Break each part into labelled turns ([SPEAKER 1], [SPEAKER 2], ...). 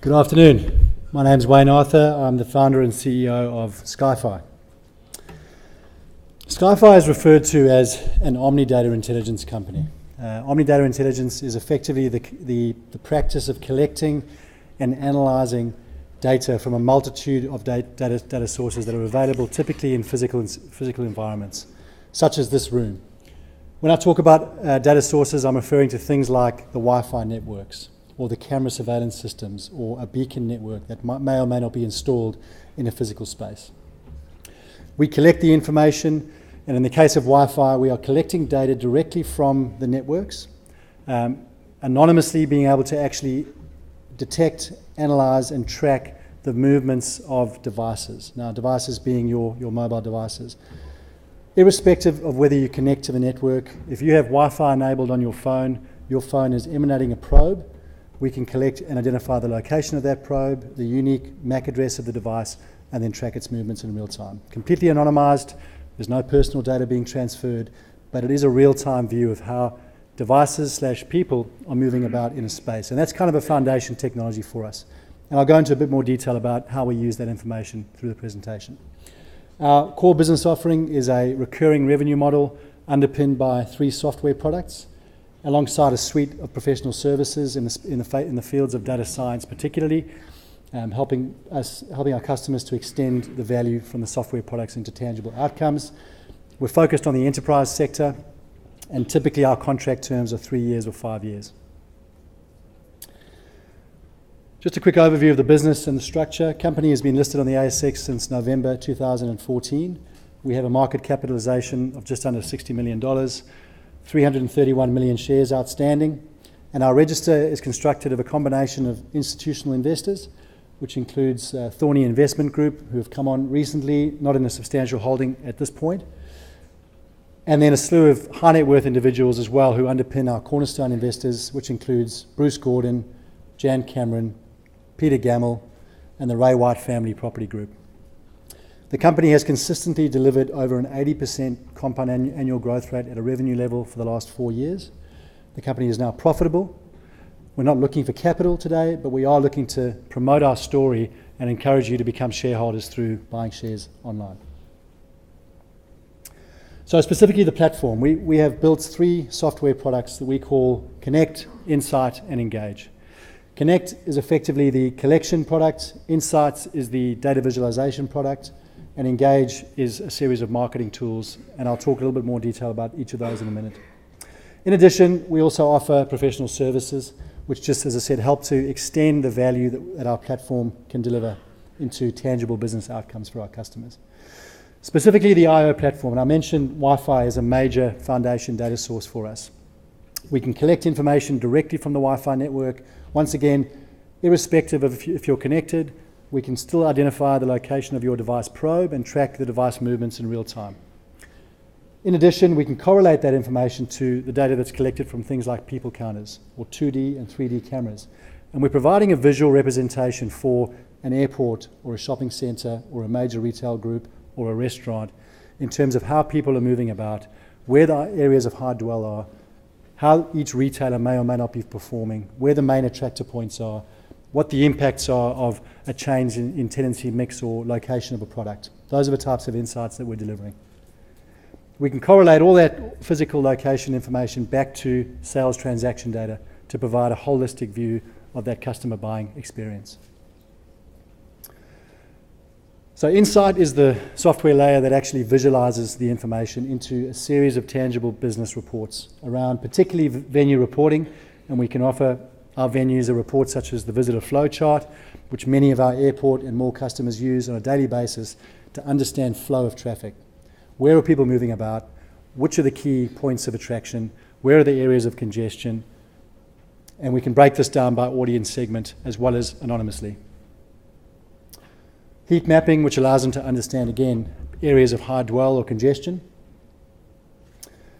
[SPEAKER 1] Good afternoon. My name is Wayne Arthur. I'm the founder and CEO of Skyfii. Skyfii is referred to as an Omnidata intelligence company. Omnidata intelligence is effectively the practice of collecting and analysing data from a multitude of data sources that are available typically in physical environments, such as this room. When I talk about data sources, I'm referring to things like the Wi-Fi networks, or the camera surveillance systems, or a beacon network that may or may not be installed in a physical space. We collect the information, and in the case of Wi-Fi, we are collecting data directly from the networks, anonymously being able to actually detect, analyze, and track the movements of devices. Now, devices being your mobile devices. Irrespective of whether you connect to the network, if you have Wi-Fi enabled on your phone is emanating a probe. We can collect and identify the location of that probe, the unique MAC address of the device, and then track its movements in real time. Completely anonymized, there's no personal data being transferred, but it is a real-time view of how devices/people are moving about in a space. And that's kind of a foundation technology for us. And I'll go into a bit more detail about how we use that information through the presentation. Our core business offering is a recurring revenue model underpinned by 3 software products, alongside a suite of professional services in the fields of data science particularly, helping our customers to extend the value from the software products into tangible outcomes. We're focused on the enterprise sector, and typically our contract terms are 3 years or 5 years. Just a quick overview of the business and the structure. Company has been listed on the ASX since November 2014. We have a market capitalization of just under $60 million, 331 million shares outstanding, and our register is constructed of a combination of institutional investors, which includes Thorney Investment Group, who have come on recently, not in a substantial holding at this point, and then a slew of high net worth individuals as well who underpin our cornerstone investors, which includes Bruce Gordon, Jan Cameron, Peter Gamble, and the Ray White Family Property Group. The company has consistently delivered over an 80% compound annual growth rate at a revenue level for the last 4 years. The company is now profitable. We're not looking for capital today, but we are looking to promote our story and encourage you to become shareholders through buying shares online. So specifically the platform, we have built 3 software products that we call Connect, Insight, and Engage. Connect is effectively the collection product, Insights is the data visualization product, and Engage is a series of marketing tools, and I'll talk a little bit more detail about each of those in a minute. In addition, we also offer professional services, which just, as I said, help to extend the value that our platform can deliver into tangible business outcomes for our customers. Specifically the I/O platform, and I mentioned Wi-Fi is a major foundation data source for us. We can collect information directly from the Wi-Fi network. Once again, irrespective of if you're connected, we can still identify the location of your device probe and track the device movements in real time. In addition, we can correlate that information to the data that's collected from things like people counters or 2D and 3D cameras. And we're providing a visual representation for an airport or a shopping centre or a major retail group or a restaurant in terms of how people are moving about, where the areas of high dwell are, how each retailer may or may not be performing, where the main attractor points are, what the impacts are of a change in tenancy mix or location of a product. Those are the types of insights that we're delivering. We can correlate all that physical location information back to sales transaction data to provide a holistic view of that customer buying experience. So Insight is the software layer that actually visualizes the information into a series of tangible business reports around particularly venue reporting, and we can offer our venues a report such as the visitor flow chart, which many of our airport and mall customers use on a daily basis to understand flow of traffic. Where are people moving about? Which are the key points of attraction? Where are the areas of congestion? And we can break this down by audience segment as well as anonymously. Heat mapping, which allows them to understand, again, areas of high dwell or congestion.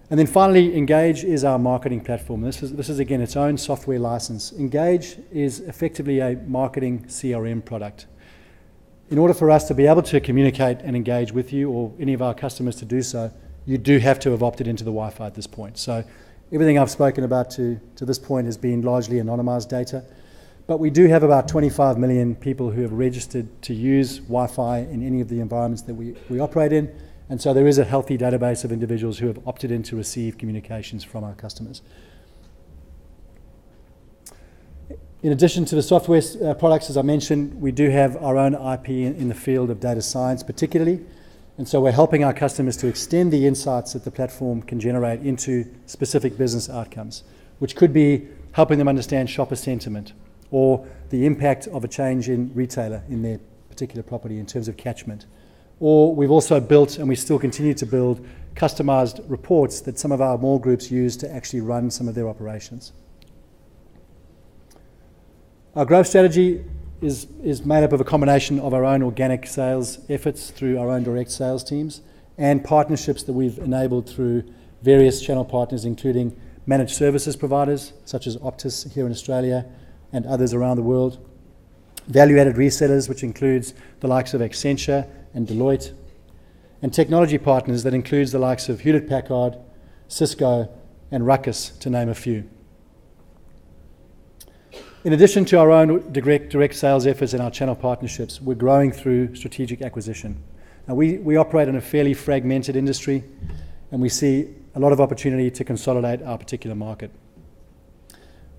[SPEAKER 1] And then finally, Engage is our marketing platform. This is again, its own software license. Engage is effectively a marketing CRM product. In order for us to be able to communicate and engage with you or any of our customers to do so, you do have to have opted into the Wi-Fi at this point. So everything I've spoken about to this point has been largely anonymized data. But we do have about 25 million people who have registered to use Wi-Fi in any of the environments that we operate in. And so there is a healthy database of individuals who have opted in to receive communications from our customers. In addition to the software products, as I mentioned, we do have our own IP in the field of data science particularly. And so we're helping our customers to extend the insights that the platform can generate into specific business outcomes, which could be helping them understand shopper sentiment or the impact of a change in retailer in their particular property in terms of catchment. Or we've also built, and we still continue to build, customized reports that some of our mall groups use to actually run some of their operations. Our growth strategy is made up of a combination of our own organic sales efforts through our own direct sales teams and partnerships that we've enabled through various channel partners, including managed services providers such as Optus here in Australia and others around the world, value-added resellers, which includes the likes of Accenture and Deloitte, and technology partners that includes the likes of Hewlett-Packard, Cisco, and Ruckus, to name a few. In addition to our own direct sales efforts and our channel partnerships, we're growing through strategic acquisition. Now, we operate in a fairly fragmented industry, and we see a lot of opportunity to consolidate our particular market.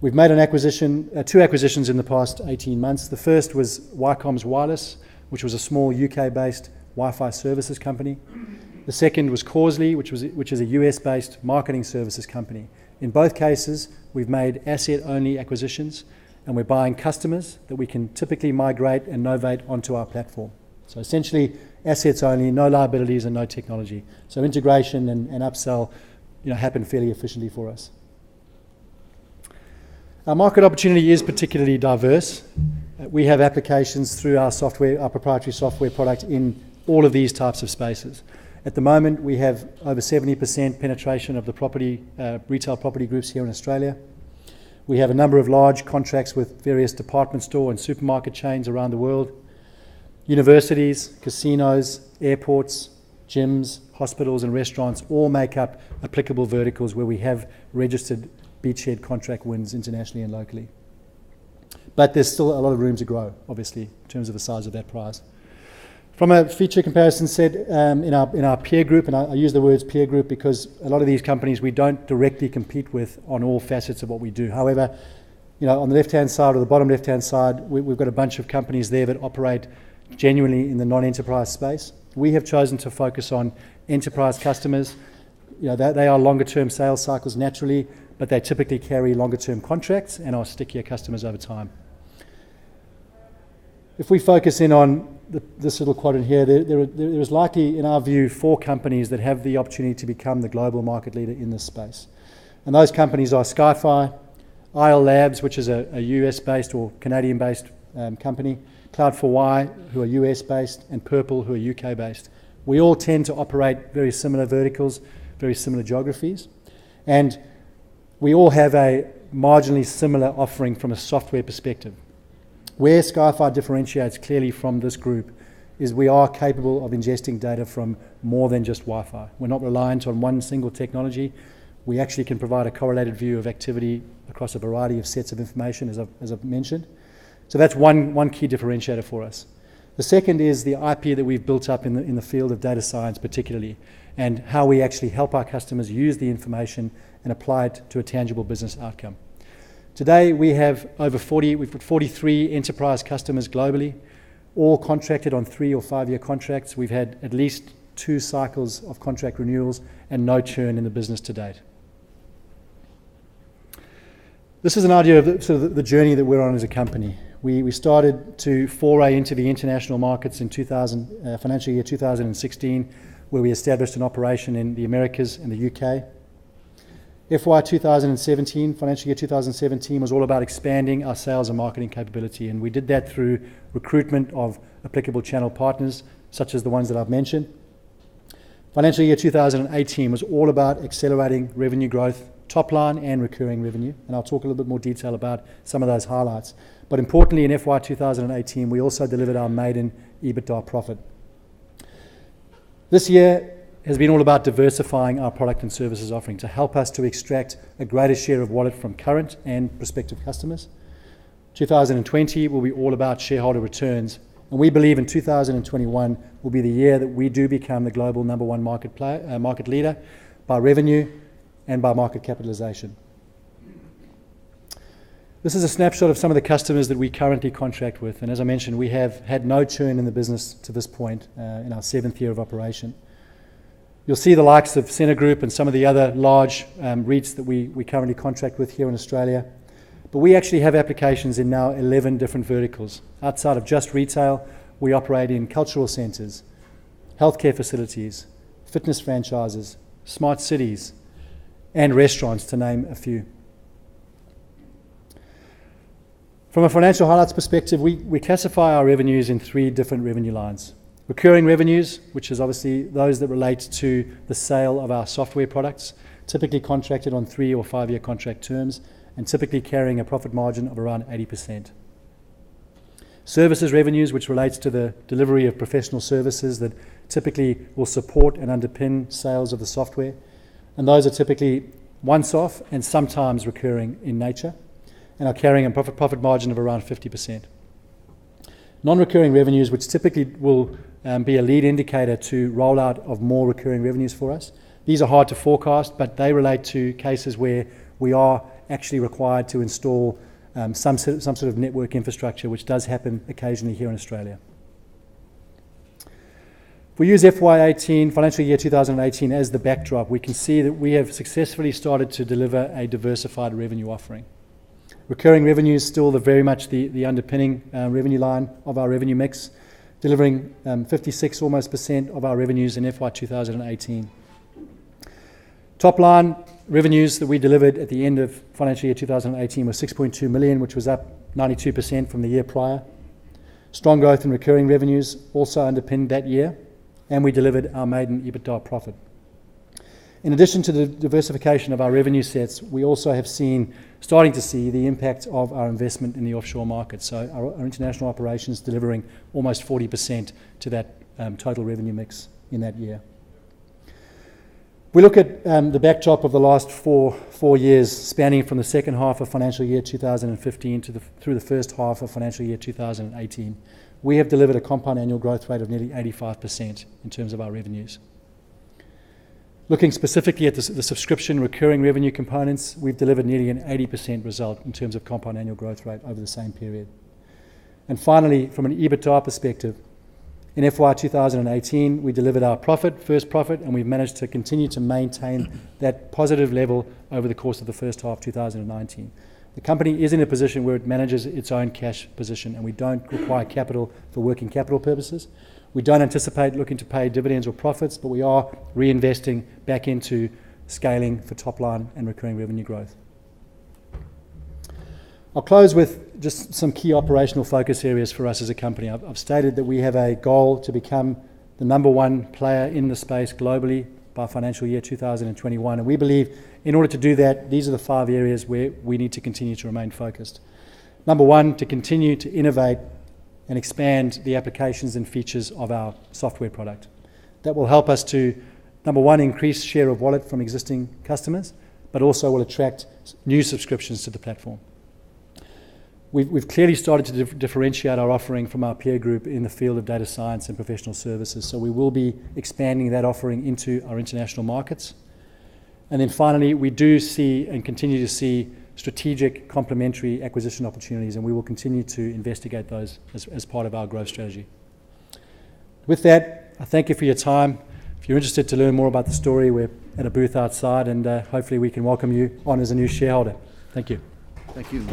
[SPEAKER 1] We've made two acquisitions in the past 18 months. The first was Wycoms Wireless, which was a small UK-based Wi-Fi services company. The second was Causley, which is a US-based marketing services company. In both cases, we've made asset-only acquisitions, and we're buying customers that we can typically migrate and novate onto our platform. So essentially, assets only, no liabilities and no technology. So integration and upsell happen fairly efficiently for us. Our market opportunity is particularly diverse. We have applications through our proprietary software product in all of these types of spaces. At the moment, we have over 70% penetration of the retail property groups here in Australia. We have a number of large contracts with various department store and supermarket chains around the world. Universities, casinos, airports, gyms, hospitals and restaurants all make up applicable verticals where we have registered beachhead contract wins internationally and locally. But there's still a lot of room to grow, obviously, in terms of the size of that prize. From a feature comparison set in our peer group, and I use the words peer group because a lot of these companies we don't directly compete with on all facets of what we do. However, on the left-hand side or the bottom left-hand side, we've got a bunch of companies there that operate genuinely in the non-enterprise space. We have chosen to focus on enterprise customers. They are longer-term sales cycles naturally, but they typically carry longer-term contracts and are stickier customers over time. If we focus in on this little quadrant here, there is likely, in our view, 4 companies that have the opportunity to become the global market leader in this space. And those companies are Skyfii, IL Labs, which is a US-based or Canadian-based company, Cloud4Y, who are US-based, and Purple, who are UK-based. We all tend to operate very similar verticals, very similar geographies, and we all have a marginally similar offering from a software perspective. Where Skyfii differentiates clearly from this group is we are capable of ingesting data from more than just Wi-Fi. We're not reliant on one single technology. We actually can provide a correlated view of activity across a variety of sets of information, as I've mentioned. So that's one key differentiator for us. The second is the IP that we've built up in the field of data science particularly, and how we actually help our customers use the information and apply it to a tangible business outcome. Today we have we've got 43 enterprise customers globally, all contracted on 3 or 5 year contracts. We've had at least 2 cycles of contract renewals and no churn in the business to date. This is an idea of the journey that we're on as a company. We started to foray into the international markets in financial year 2016, where we established an operation in the Americas and the UK. FY 2017, financial year 2017, was all about expanding our sales and marketing capability, and we did that through recruitment of applicable channel partners, such as the ones that I've mentioned. Financial year 2018 was all about accelerating revenue growth, top line and recurring revenue, and I'll talk a little bit more detail about some of those highlights. But importantly, in FY 2018, we also delivered our maiden EBITDA profit. This year has been all about diversifying our product and services offering to help us to extract a greater share of wallet from current and prospective customers. 2020 will be all about shareholder returns, and we believe in 2021 will be the year that we do become the global number one market leader by revenue and by market capitalization. This is a snapshot of some of the customers that we currently contract with, and as I mentioned, we have had no churn in the business to this point in our 7th year of operation. You'll see the likes of Centre Group and some of the other large REITs that we currently contract with here in Australia. But we actually have applications in now 11 different verticals. Outside of just retail, we operate in cultural centres, healthcare facilities, fitness franchises, smart cities, and restaurants, to name a few. From a financial highlights perspective, we classify our revenues in 3 different revenue lines. Recurring revenues, which is obviously those that relate to the sale of our software products, typically contracted on 3 or 5 year contract terms, and typically carrying a profit margin of around 80%. Services revenues, which relates to the delivery of professional services that typically will support and underpin sales of the software, and those are typically once-off and sometimes recurring in nature, and are carrying a profit margin of around 50%. Non-recurring revenues, which typically will be a lead indicator to rollout of more recurring revenues for us. These are hard to forecast, but they relate to cases where we are actually required to install some sort of network infrastructure, which does happen occasionally here in Australia. If we use FY18, financial year 2018, as the backdrop, we can see that we have successfully started to deliver a diversified revenue offering. Recurring revenue is still very much the underpinning revenue line of our revenue mix, delivering 56% almost of our revenues in FY 2018. Top line revenues that we delivered at the end of financial year 2018 were 6.2 million, which was up 92% from the year prior. Strong growth in recurring revenues also underpinned that year, and we delivered our maiden EBITDA profit. In addition to the diversification of our revenue sets, we also have starting to see the impact of our investment in the offshore market. So our international operations delivering almost 40% to that total revenue mix in that year. We look at the backdrop of the last four years, spanning from the second half of financial year 2015 through the first half of financial year 2018. We have delivered a compound annual growth rate of nearly 85% in terms of our revenues. Looking specifically at the subscription recurring revenue components, we've delivered nearly an 80% result in terms of compound annual growth rate over the same period. And finally, from an EBITDA perspective, in FY 2018, we delivered our first profit, and we've managed to continue to maintain that positive level over the course of the first half of 2019. The company is in a position where it manages its own cash position, and we don't require capital for working capital purposes. We don't anticipate looking to pay dividends or profits, but we are reinvesting back into scaling for top line and recurring revenue growth. I'll close with just some key operational focus areas for us as a company. I've stated that we have a goal to become the number one player in the space globally by financial year 2021. And we believe in order to do that, these are the 5 areas where we need to continue to remain focused. Number one, to continue to innovate and expand the applications and features of our software product. That will help us to, number one, increase share of wallet from existing customers, but also will attract new subscriptions to the platform. We've clearly started to differentiate our offering from our peer group in the field of data science and professional services, so we will be expanding that offering into our international markets. And then finally, we do see and continue to see strategic complementary acquisition opportunities, and we will continue to investigate those as part of our growth strategy. With that, I thank you for your time. If you're interested to learn more about the story, we're at a booth outside, and hopefully we can welcome you on as a new shareholder. Thank you.
[SPEAKER 2] Thank you.